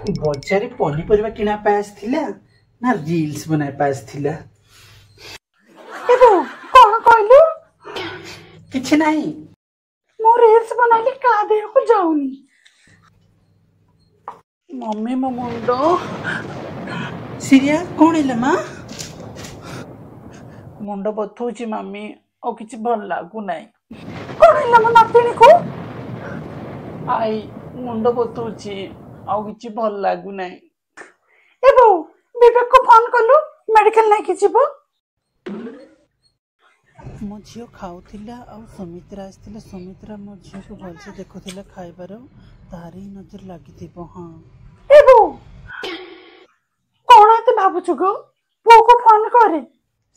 बजार पनीपरिया किना पे आसथिला ना रील्स बना पे आसथिला? कौन कहलु? किछि नाही, मो रील्स बनाइले का देह को जाउनी। मम्मी मो मुंडो सिरिया कौन है माँ? मुंड बथौची मम्मी और किछि भल लागु नाही। कौन है मो नातिनी को? आई मुंड बथौची और किछि भल लागु नाही। एबो विवेक को फोन कलु मेडिकल नाही कि जीवो। मो झियो खाउथिला और सुमित्रा आसथिला। सुमित्रा मो झियो को भल से देखुथिला खाइबार, तारी नजर लागिथिबो। हां एबो कौन एते भाबुछु गो? पो को फोन करे।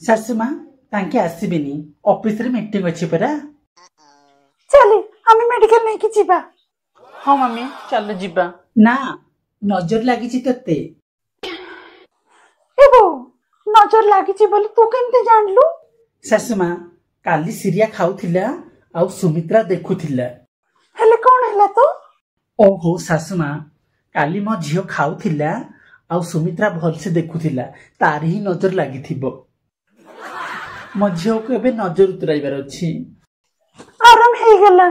सासु मां तांके आसीबेनी, ऑफिस रे मीटिंग अछि परा। चली हमें मेडिकल नहीं कि जीवा। हां मम्मी चल जीवा। ना नजर लागिछि तते। एबो नजर लागिछि बोली तू केनते जानलु? सासु मां काली सिरिया खाउथिला और सुमित्रा देखुथिला। हेले कौन हैला तो? ओहो सासु मां काली मो झियो खाउथिला और सुमित्रा भल से देखुथिला, तारी ही नजर लागिथिबो। मो झियो को एबे नजर उतराइबार अछि। आराम हे गेला।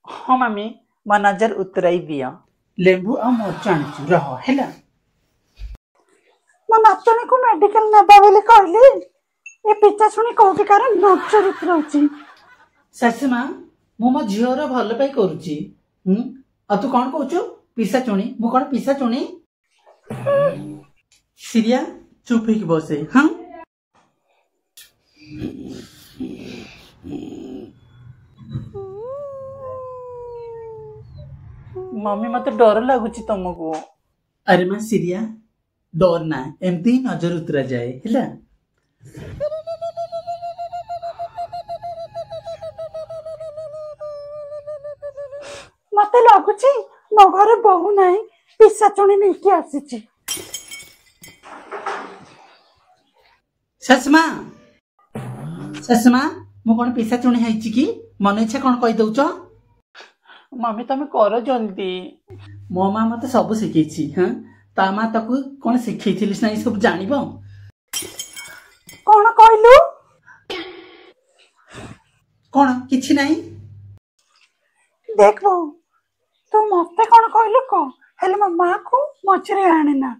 हां मम्मी मो नजर उतराई दिया। लेंबू और मरच आनिछु रह हैला। मो नातनी को मेडिकल नेबा बोली कहली, ए पिता सुनी कोठी कार नजर उतराउची। सासु मां मो झियो रो भल पाई करूची। आ तू कौन कहूचु? पिसा चुणी? मु कौन पिसा चुणी? सिरिया चुप ही बसे। हाँ मम्मी मते डर लागुची तुमको। अरे मां सिरिया डर ना, एमती ही नजर उतरा जाए हैला। मते लागुची मो घरे बहु नाही, पिसाचुणी नहीं कि आसीची। ससमा ससमा मु कौन पिसा चुणी हैची कि? मन इच्छा कौन कहि दउछ? मम्मी तमे करो जल्दी। मो मां मते सब सिखैछि। हां ता मां ताकू कौन सिखैथिलिस नाही सब जानिबो। कौन कहलु? कौन किछि नाही। देखबो तू मते कौन कहलु को, हेले मो मां को मछरे आने ना।